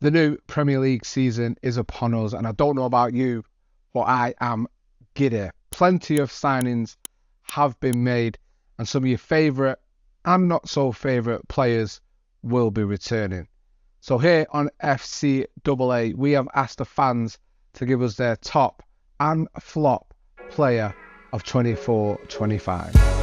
The new Premier League season is upon us, and I don't know about you, but I am giddy. Plenty of signings have been made, and some of your favourite and not so favourite players will be returning. So here on FCAA, we have asked the fans to give us their top and flop player of 24-25.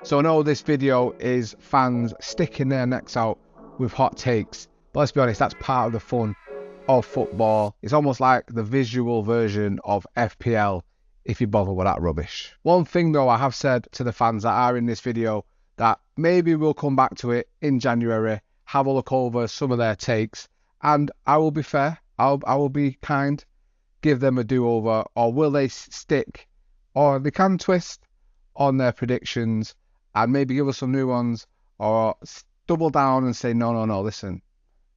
So I know this video is fans sticking their necks out with hot takes, but let's be honest, that's part of the fun of football. It's almost like the visual version of FPL if you bother with that rubbish. One thing though, I have said to the fans that are in this video that maybe we'll come back to it in January, have a look over some of their takes, and I will be fair, I will be kind, give them a do-over, or will they stick, or they can twist on their predictions and maybe give us some new ones, or double down and say, no, listen,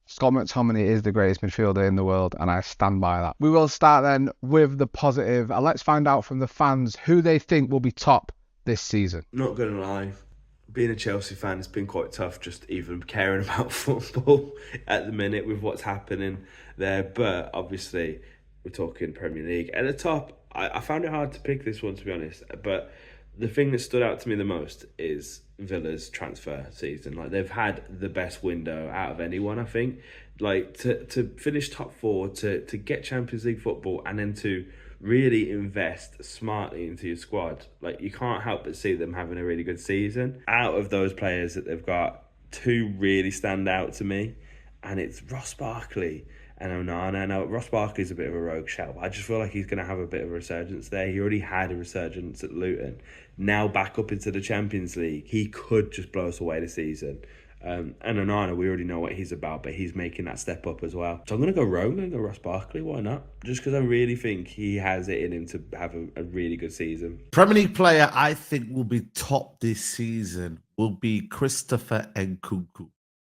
Scott McTominay is the greatest midfielder in the world, and I stand by that. We will start then with the positive, and let's find out from the fans who they think will be top this season. Not gonna lie, being a Chelsea fan, it's been quite tough just even caring about football at the minute with what's happening there. But obviously, we're talking Premier League. At the top, I found it hard to pick this one, to be honest. But the thing that stood out to me the most is Villa's transfer season. Like, they've had the best window out of anyone, I think. Like, to finish top four, to get Champions League football, and then to really invest smartly into your squad. Like, you can't help but see them having a really good season. Out of those players that they've got, two really stand out to me, and it's Ross Barkley and Onana. Now, Ross Barkley's a bit of a rogue shout, but I just feel like he's going to have a bit of a resurgence there. He already had a resurgence at Luton. Now back up into the Champions League, he could just blow us away this season. And Onana, we already know what he's about, but he's making that step up as well. So I'm going to go rogue, I'm going to go Ross Barkley, why not? Just because I really think he has it in him to have a really good season. Premier League player I think will be top this season will be Christopher Nkunku.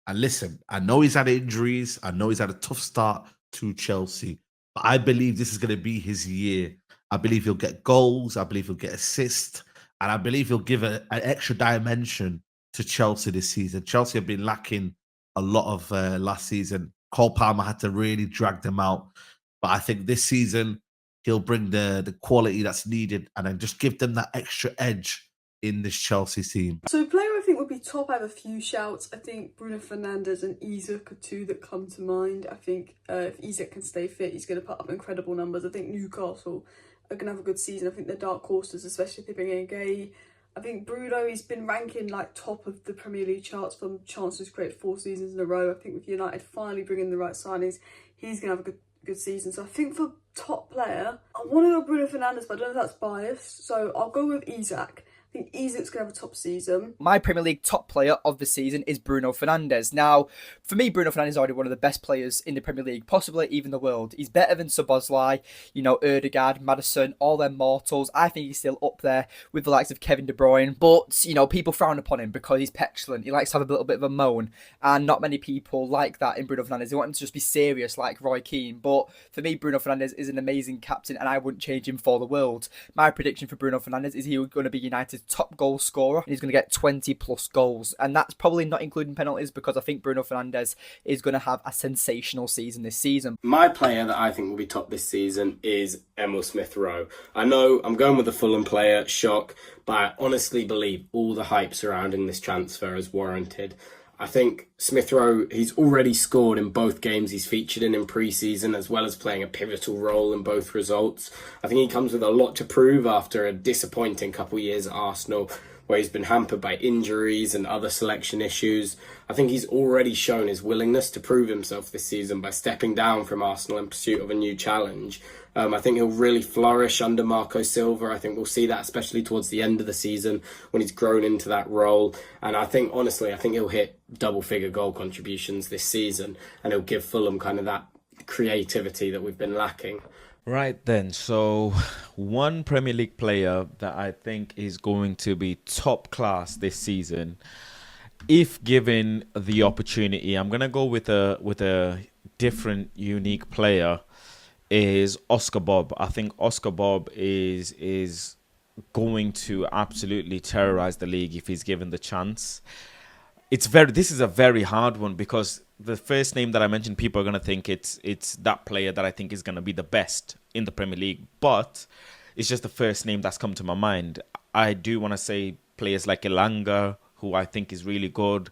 And listen, I know he's had injuries. I know he's had a tough start to Chelsea. But I believe this is going to be his year. I believe he'll get goals. I believe he'll get assists. And I believe he'll give an extra dimension to Chelsea this season. Chelsea have been lacking a lot of last season. Cole Palmer had to really drag them out. But I think this season, he'll bring the quality that's needed and then just give them that extra edge in this Chelsea team. So player I think would be top, I have a few shouts. I think Bruno Fernandes and Isak are two that come to mind. I think if Isak can stay fit, he's going to put up incredible numbers. I think Newcastle are going to have a good season. I think they're dark horses, especially if they bring in Gay. I think Bruno, he's been ranking like top of the Premier League charts from chances created 4 seasons in a row. I think with United finally bringing the right signings, he's going to have a good season. So I think for top player, I want to go Bruno Fernandes, but I don't know if that's biased. So I'll go with Isak. I think Isak's going to have a top season. My Premier League top player of the season is Bruno Fernandes. Now, for me, Bruno Fernandes is already one of the best players in the Premier League, possibly even the world. He's better than Szoboszlai, Ødegaard, Maddison, all them mortals. I think he's still up there with the likes of Kevin De Bruyne. But, people frown upon him because he's petulant. He likes to have a little bit of a moan. And not many people like that in Bruno Fernandes. They want him to just be serious like Roy Keane. But for me, Bruno Fernandes is an amazing captain and I wouldn't change him for the world. My prediction for Bruno Fernandes is he's going to be United's top goal scorer and he's going to get 20 plus goals, and that's probably not including penalties because I think Bruno Fernandes is going to have a sensational season this season. My player that I think will be top this season is Emil Smith-Rowe. I know I'm going with the Fulham player, shock, but I honestly believe all the hype surrounding this transfer is warranted. I think Smith-Rowe, he's already scored in both games he's featured in pre-season, as well as playing a pivotal role in both results. I think he comes with a lot to prove after a disappointing couple of years at Arsenal, where he's been hampered by injuries and other selection issues. I think he's already shown his willingness to prove himself this season by stepping down from Arsenal in pursuit of a new challenge. I think he'll really flourish under Marco Silva. I think we'll see that especially towards the end of the season when he's grown into that role. And I think, honestly, he'll hit double-figure goal contributions this season and he'll give Fulham kind of that creativity that we've been lacking. Right then, so one Premier League player that I think is going to be top class this season, if given the opportunity, I'm gonna go with a different, unique player is Oscar Bob. I think Oscar Bob is going to absolutely terrorize the league if he's given the chance. This is a very hard one because the first name that I mentioned, people are going to think it's that player that I think is going to be the best in the Premier League, but it's just the first name that's come to my mind. I do want to say players like Elanga, who I think is really good.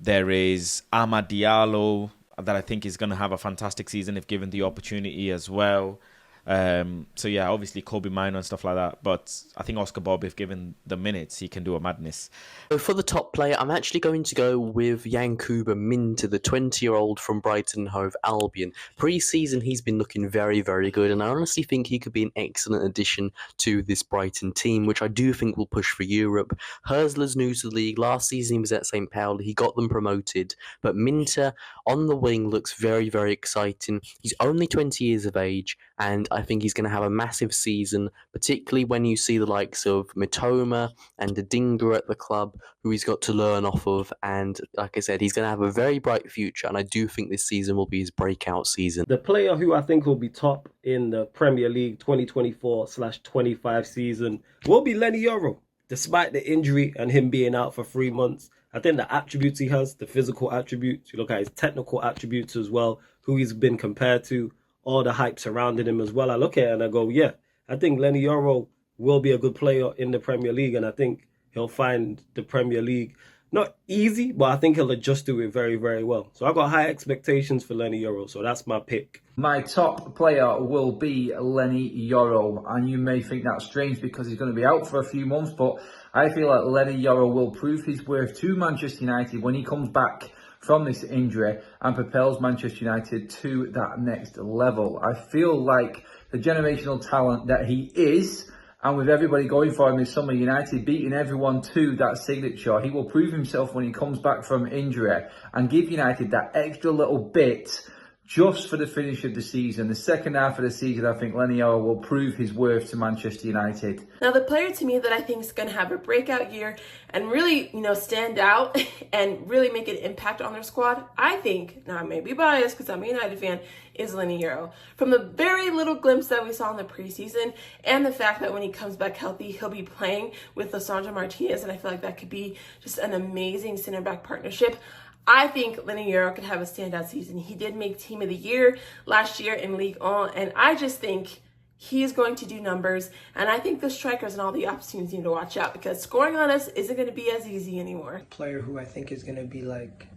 There is Amad Diallo, that I think is going to have a fantastic season if given the opportunity as well. So yeah, obviously Kobe Mino and stuff like that, but I think Oscar Bob, if given the minutes, he can do a madness. So for the top player, I'm actually going to go with Yankuba Minter, the 20-year-old from Brighton Hove Albion. Pre-season, he's been looking very, very good, and I honestly think he could be an excellent addition to this Brighton team, which I do think will push for Europe. Hösler's new to the league. Last season, he was at St. Pauli. He got them promoted, but Minter on the wing looks very, very exciting. He's only 20 years of age, and I think he's going to have a massive season, particularly when you see the likes of Mitoma and Adingra at the club, who he's got to learn off of. And like I said, he's going to have a very bright future, and I do think this season will be his breakout season. The player who I think will be top in the Premier League 2024/25 season will be Lenny Yoro. Despite the injury and him being out for 3 months, I think the attributes he has, the physical attributes, you look at his technical attributes as well, who he's been compared to, all the hype surrounding him as well. I look at it and I go, yeah, I think Lenny Yoro will be a good player in the Premier League, and I think he'll find the Premier League not easy, but I think he'll adjust to it very, very well. So I've got high expectations for Lenny Yoro, so that's my pick. My top player will be Lenny Yoro, and you may think that's strange because he's going to be out for a few months, but I feel like Lenny Yoro will prove his worth to Manchester United when he comes back from this injury and propels Manchester United to that next level. I feel like the generational talent that he is, and with everybody going for him this summer, United beating everyone to that signature, he will prove himself when he comes back from injury and give United that extra little bit just for the finish of the season. The second half of the season, I think Lenny Yoro will prove his worth to Manchester United. Now, the player to me that I think is going to have a breakout year and really, stand out and really make an impact on their squad, I think, now I may be biased because I'm a United fan, is Lenny Yoro. From the very little glimpse that we saw in the preseason and the fact that when he comes back healthy, he'll be playing with Lisandro Martinez, and I feel like that could be just an amazing center back partnership. I think Lenny Yoro could have a standout season. He did make Team of the Year last year in Ligue 1, and I just think he is going to do numbers, and I think the strikers and all the opportunities need to watch out because scoring on us isn't going to be as easy anymore. Player who I think is going to be like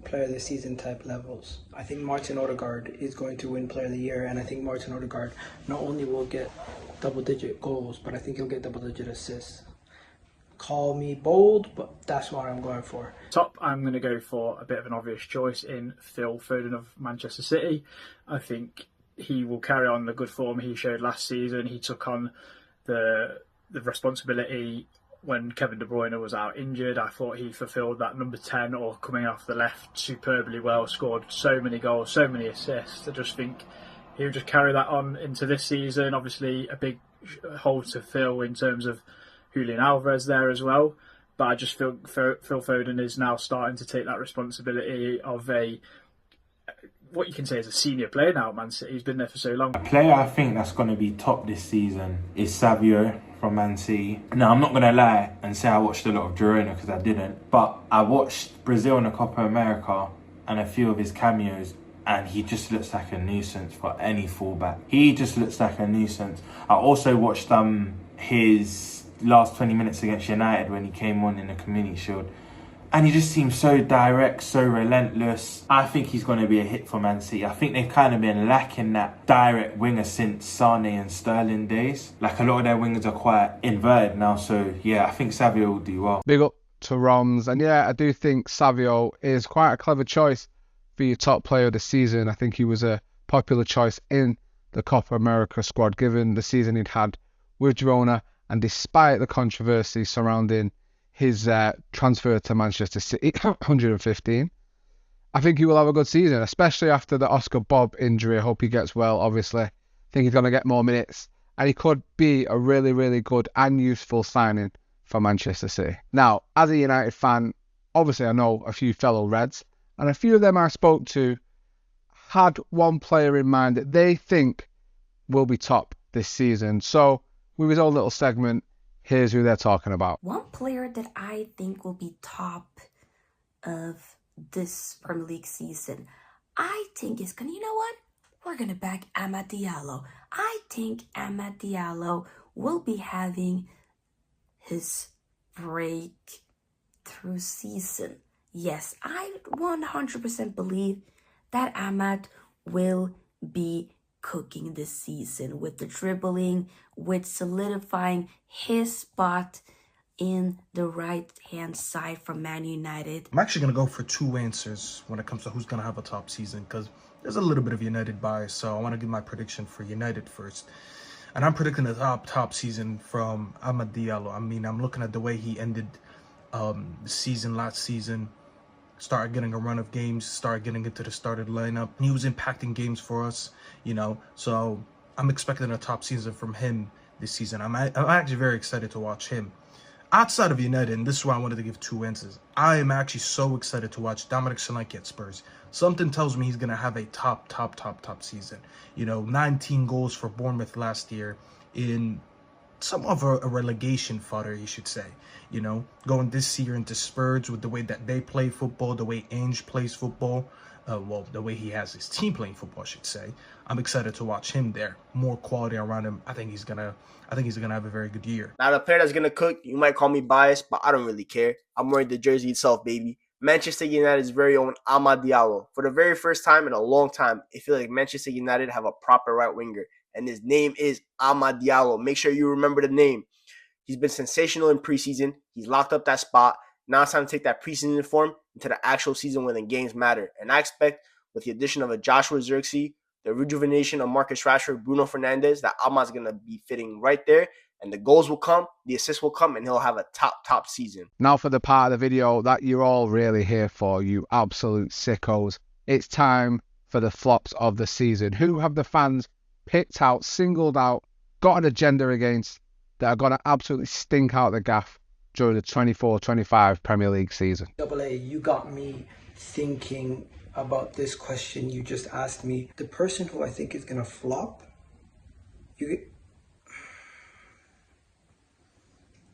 player of the season type levels. I think Martin Odegaard is going to win player of the year, and I think Martin Odegaard not only will get double-digit goals, but I think he'll get double-digit assists. Call me bold, but that's what I'm going for. Top, I'm going to go for a bit of an obvious choice in Phil Foden of Manchester City. I think he will carry on the good form he showed last season. He took on the responsibility when Kevin De Bruyne was out injured. I thought he fulfilled that number 10 or coming off the left superbly well, scored so many goals, so many assists. I just think he'll just carry that on into this season. Obviously, a big hole to fill in terms of Julian Alvarez there as well, but I just feel Phil Foden is now starting to take that responsibility of what you can say is a senior player now at Man City. He's been there for so long. A player I think that's going to be top this season is Savio from Man City. Now, I'm not going to lie and say I watched a lot of Girona because I didn't, but I watched Brazil in the Copa America and a few of his cameos, and he just looks like a nuisance for any fullback. He just looks like a nuisance. I also watched his last 20 minutes against United when he came on in the Community Shield, and he just seems so direct, so relentless. I think he's going to be a hit for Man City. I think they've kind of been lacking that direct winger since Sane and Sterling days. Like, a lot of their wingers are quite inverted now, so yeah, I think Savio will do well. Big up to Roms, and yeah, I do think Savio is quite a clever choice for your top player of the season. I think he was a popular choice in the Copa America squad given the season he'd had with Girona. And despite the controversy surrounding his transfer to Manchester City, 115, I think he will have a good season, especially after the Oscar Bob injury. I hope he gets well, obviously. I think he's going to get more minutes. And he could be a really, really good and useful signing for Manchester City. Now, as a United fan, obviously I know a few fellow Reds, and a few of them I spoke to had one player in mind that they think will be top this season. So with his own little segment, here's who they're talking about. One player that I think will be top of this Premier League season, I think is gonna, you know what? We're gonna back Amad Diallo. I think Amad Diallo will be having his breakthrough season. Yes, I 100% believe that Amad will be cooking this season with the dribbling, with solidifying his spot in the right-hand side for Man United. I'm actually going to go for two answers when it comes to who's going to have a top season, because there's a little bit of United bias, so I want to give my prediction for United first. And I'm predicting a top season from Amad Diallo. I mean, I'm looking at the way he ended the season last season, started getting a run of games, started getting into the started lineup. He was impacting games for us, you know, so I'm expecting a top season from him this season. I'm actually very excited to watch him. Outside of United, and this is why I wanted to give two answers, I am actually so excited to watch Dominic Solanke at Spurs. Something tells me he's going to have a top season. You know, 19 goals for Bournemouth last year in some of a relegation fodder, you should say. You know, going this year into Spurs with the way that they play football, the way Ainge plays football, the way he has his team playing football, I should say. I'm excited to watch him there. More quality around him. I think he's gonna have a very good year. Now, the player that's gonna cook, you might call me biased, but I don't really care. I'm wearing the jersey itself, baby. Manchester United's very own Amad Diallo. For the very first time in a long time, I feel like Manchester United have a proper right winger, and his name is Amad Diallo. Make sure you remember the name. He's been sensational in preseason. He's locked up that spot. Now it's time to take that preseason form into the actual season when the games matter. And I expect with the addition of a Joshua Zirkzee, the rejuvenation of Marcus Rashford, Bruno Fernandes, that Amad's going to be fitting right there. And the goals will come, the assists will come, and he'll have a top season. Now for the part of the video that you're all really here for, you absolute sickos. It's time for the flops of the season. Who have the fans picked out, singled out, got an agenda against, that are going to absolutely stink out the gaff during the 24-25 Premier League season? Double A, you got me thinking about this question you just asked me. The person who I think is going to flop, this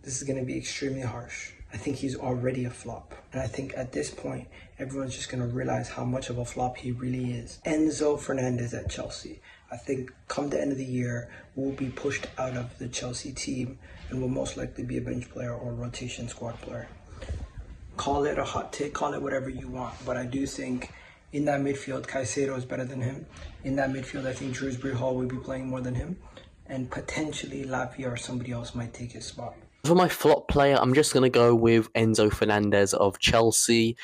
is going to be extremely harsh. I think he's already a flop. And I think at this point, everyone's just going to realize how much of a flop he really is. Enzo Fernandez at Chelsea. I think come the end of the year, will be pushed out of the Chelsea team and will most likely be a bench player or a rotation squad player. Call it a hot take, call it whatever you want. But I do think in that midfield, Caicedo is better than him. In that midfield, I think Shrewsbury Hall will be playing more than him. And potentially Lavia or somebody else might take his spot. For my flop player, I'm just going to go with Enzo Fernandez of Chelsea.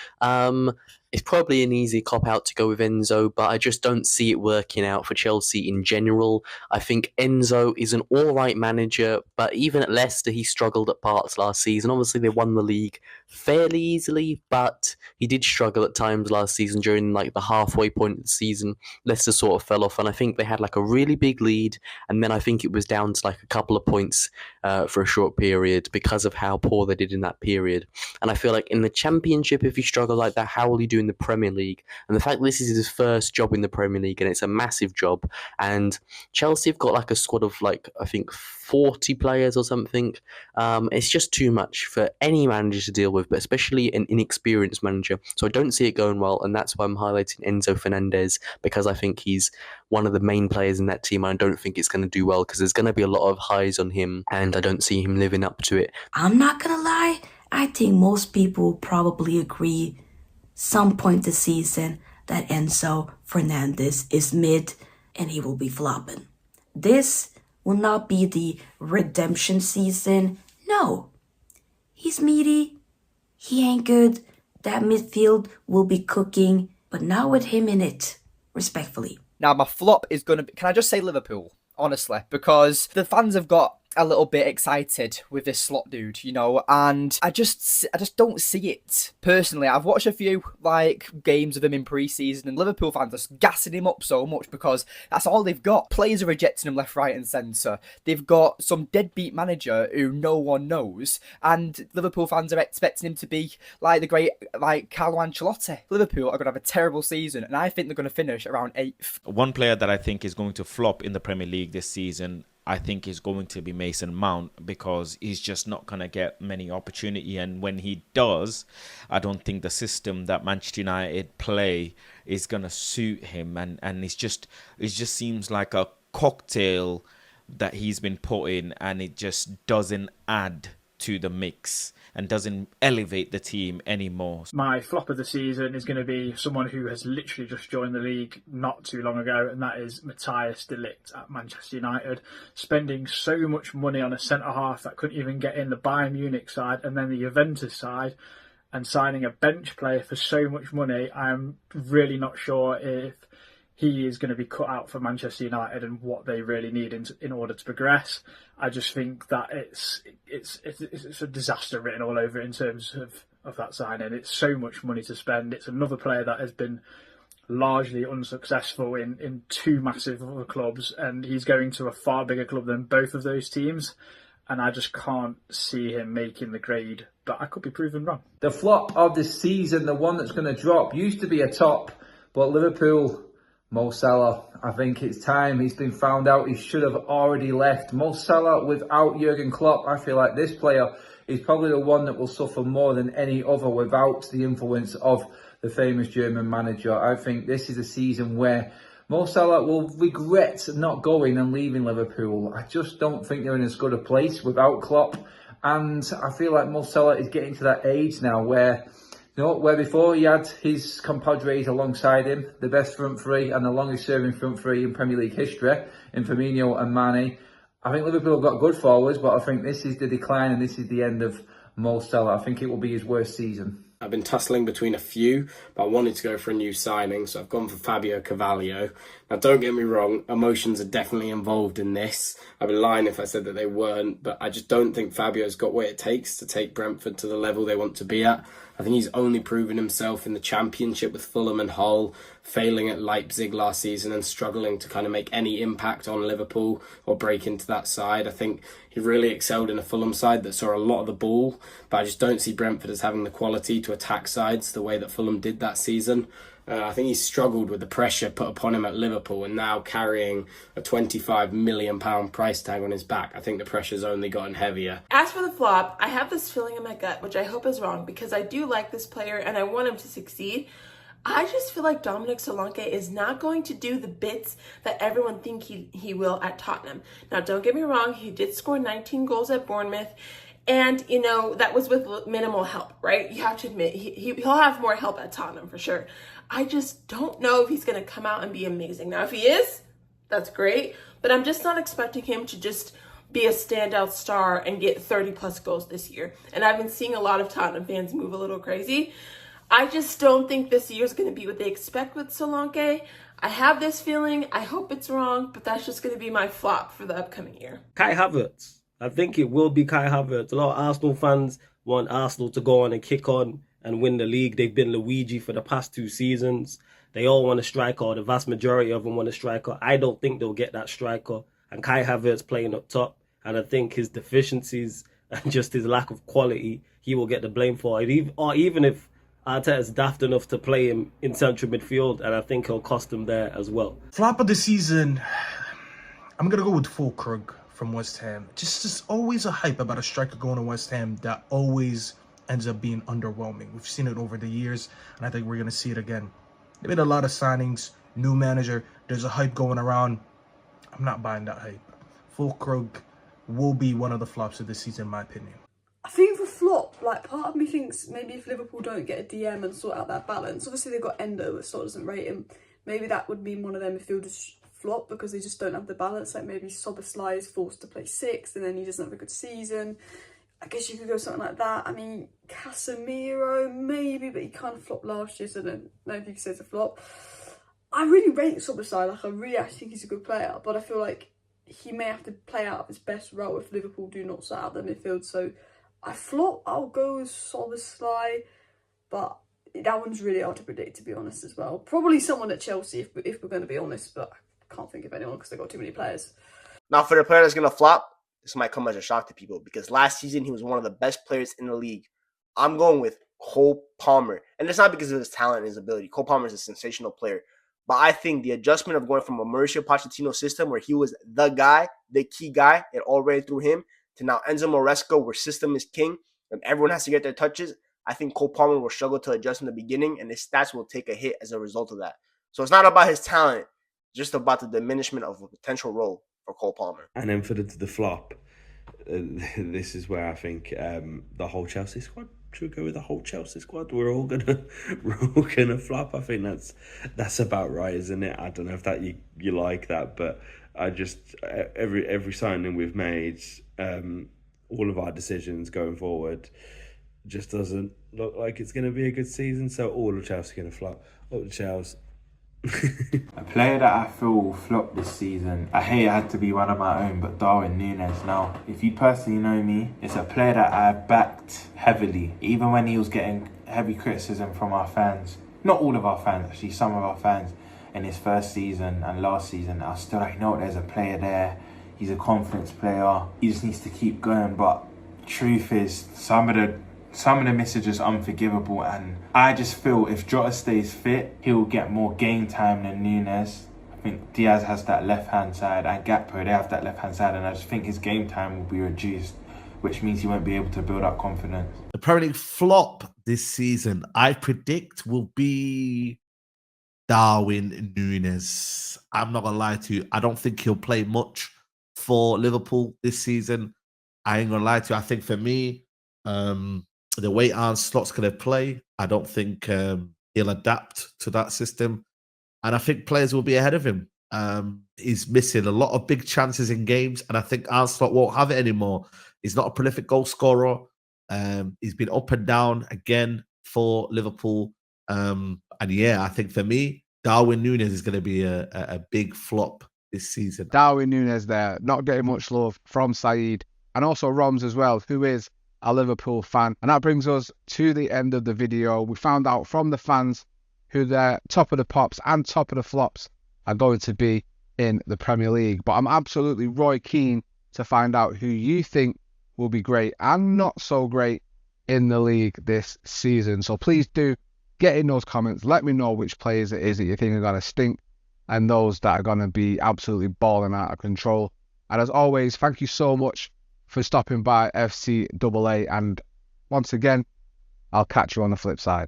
It's probably an easy cop-out to go with Enzo, but I just don't see it working out for Chelsea in general. I think Enzo is an all-right manager, but even at Leicester, he struggled at parts last season. Obviously, they won the league fairly easily, but he did struggle at times last season during like the halfway point of the season. Leicester sort of fell off, and I think they had like a really big lead, and then I think it was down to like a couple of points for a short period because of how poor they did in that period. And I feel like in the Championship, if you struggle like that, how will you do in the Premier League? And the fact this is his first job in the Premier League, and it's a massive job, and Chelsea have got like a squad of like I think 40 players or something. It's just too much for any manager to deal with, but especially an inexperienced manager. So I don't see it going well, and that's why I'm highlighting Enzo Fernandez, because I think he's one of the main players in that team. I don't think it's going to do well because there's going to be a lot of highs on him, and I don't see him living up to it. I'm not gonna lie, I think most people will probably agree some point this season that Enzo Fernandez is mid and he will be flopping. This will not be the redemption season. No, he's meaty, he ain't good, that midfield will be cooking, but not with him in it, respectfully. Now, my flop is going to be... Can I just say Liverpool? Honestly, because the fans have got a little bit excited with this Slot dude, you know, and I just don't see it personally. I've watched a few like games of him in pre-season, and Liverpool fans are gassing him up so much because that's all they've got. Players are rejecting him left, right, and centre. They've got some deadbeat manager who no one knows, and Liverpool fans are expecting him to be like the great like Carlo Ancelotti. Liverpool are going to have a terrible season, and I think they're going to finish around 8th. One player that I think is going to flop in the Premier League this season, I think, is going to be Mason Mount, because he's just not going to get many opportunity, and when he does, I don't think the system that Manchester United play is going to suit him, and it just seems like a cocktail that he's been put in, and it just doesn't add to the mix and doesn't elevate the team anymore. My flop of the season is going to be someone who has literally just joined the league not too long ago, and that is Matthias de Ligt at Manchester United. Spending so much money on a centre-half that couldn't even get in the Bayern Munich side and then the Juventus side, and signing a bench player for so much money, I'm really not sure if he is going to be cut out for Manchester United and what they really need in order to progress. I just think that it's a disaster written all over it in terms of that signing. It's so much money to spend. It's another player that has been largely unsuccessful in two massive other clubs, and he's going to a far bigger club than both of those teams, and I just can't see him making the grade, but I could be proven wrong. The flop of the season, the one that's going to drop, used to be a top, but Liverpool, Mo Salah, I think it's time. He's been found out. He should have already left. Mo Salah without Jurgen Klopp, I feel like this player is probably the one that will suffer more than any other without the influence of the famous German manager. I think this is a season where Mo Salah will regret not going and leaving Liverpool. I just don't think they're in as good a place without Klopp. And I feel like Mo Salah is getting to that age now where, you know, where before he had his compadres alongside him, the best front three and the longest serving front three in Premier League history, in Firmino and Mane. I think Liverpool have got good forwards, but I think this is the decline and this is the end of Mo Salah. I think it will be his worst season. I've been tussling between a few, but I wanted to go for a new signing, so I've gone for Fabio Carvalho. Now, don't get me wrong, emotions are definitely involved in this. I'd be lying if I said that they weren't, but I just don't think Fabio's got what it takes to take Brentford to the level they want to be at. I think he's only proven himself in the Championship with Fulham and Hull, failing at Leipzig last season and struggling to kind of make any impact on Liverpool or break into that side. I think he really excelled in a Fulham side that saw a lot of the ball, but I just don't see Brentford as having the quality to attack sides the way that Fulham did that season. I think he's struggled with the pressure put upon him at Liverpool, and now carrying a £25 million price tag on his back, I think the pressure's only gotten heavier. As for the flop, I have this feeling in my gut, which I hope is wrong, because I do like this player and I want him to succeed. I just feel like Dominic Solanke is not going to do the bits that everyone think he will at Tottenham. Now, don't get me wrong, he did score 19 goals at Bournemouth, and, you know, that was with minimal help, right? You have to admit, he'll have more help at Tottenham for sure. I just don't know if he's going to come out and be amazing. Now, if he is, that's great, but I'm just not expecting him to just be a standout star and get 30 plus goals this year. And I've been seeing a lot of Tottenham fans move a little crazy. I just don't think this year is going to be what they expect with Solanke. I have this feeling. I hope it's wrong, but that's just going to be my flop for the upcoming year. Kai Havertz. I think it will be Kai Havertz. A lot of Arsenal fans want Arsenal to go on and kick on and win the league. They've been Luigi for the past 2 seasons. They all want a striker, or the vast majority of them want a striker. I don't think they'll get that striker. And Kai Havertz playing up top, and I think his deficiencies and just his lack of quality, he will get the blame for it. Or even if Arteta's daft enough to play him in central midfield, and I think he'll cost him there as well. Flop of the season, I'm going to go with Fulkrug from West Ham. Just always a hype about a striker going to West Ham that always ends up being underwhelming. We've seen it over the years, and I think we're going to see it again. They made a lot of signings, new manager. There's a hype going around. I'm not buying that hype. Fulkrug will be one of the flops of the season, in my opinion. I think for flop, like, part of me thinks maybe if Liverpool don't get a DM and sort out that balance, obviously they've got Endo, but sort of doesn't rate him. Maybe that would be one of them if he'll just flop because they just don't have the balance. Like maybe Szoboszlai is forced to play 6 and then he doesn't have a good season. I guess you could go something like that. I mean, Casemiro maybe, but he kind of flopped last year, so I don't know if you could say it's a flop. I really rate Szoboszlai. Like, I really actually think he's a good player, but I feel like he may have to play out his best role if Liverpool do not sort out the midfield. So I'll go with Szoboszlai, but that one's really hard to predict, to be honest, as well. Probably someone at Chelsea, if we're going to be honest, but I can't think of anyone because they've got too many players. Now, for the player that's going to flop, this might come as a shock to people because last season he was one of the best players in the league. I'm going with Cole Palmer. And it's not because of his talent and his ability. Cole Palmer is a sensational player. But I think the adjustment of going from a Mauricio Pochettino system where he was the guy, the key guy, it all ran through him, to now Enzo Maresca where system is king and everyone has to get their touches, I think Cole Palmer will struggle to adjust in the beginning and his stats will take a hit as a result of that. So it's not about his talent, just about the diminishment of a potential role for Cole Palmer. And then for the flop, this is where I think the whole Chelsea squad. Should we go with the whole Chelsea squad? We're all gonna flop. I think that's about right, isn't it? I don't know if that you like that, but I just every signing we've made, all of our decisions going forward, just doesn't look like it's gonna be a good season. So all of Chelsea gonna flop. All the Chelsea. A player that I feel flopped this season, I hate it had to be one of my own, but Darwin Núñez. Now, if you personally know me, it's a player that I backed heavily, even when he was getting heavy criticism from our fans. Not all of our fans, actually, some of our fans in his first season and last season. I was still like, no, there's a player there. He's a confidence player. He just needs to keep going. But truth is, some of the misses are just unforgivable, and I just feel if Jota stays fit, he'll get more game time than Núñez. I think Diaz has that left-hand side and Gakpo, they have that left-hand side, and I just think his game time will be reduced, which means he won't be able to build up confidence. The Premier League flop this season, I predict, will be Darwin Núñez. I'm not going to lie to you. I don't think he'll play much for Liverpool this season. I ain't going to lie to you. I think for me, the way Arne Slot's going to play, I don't think he'll adapt to that system. And I think players will be ahead of him. He's missing a lot of big chances in games, and I think Arne Slot won't have it anymore. He's not a prolific goal scorer. He's been up and down again for Liverpool. And yeah, I think for me, Darwin Núñez is going to be a big flop this season. Darwin Núñez there, not getting much love from Saeed, and also Roms as well, who is a Liverpool fan. And that brings us to the end of the video. We found out from the fans who their top of the pops and top of the flops are going to be in the Premier League. But I'm absolutely keen to find out who you think will be great and not so great in the league this season. So please do get in those comments. Let me know which players it is that you think are going to stink and those that are going to be absolutely balling out of control. And as always, thank you so much for stopping by FCAA, and once again, I'll catch you on the flip side.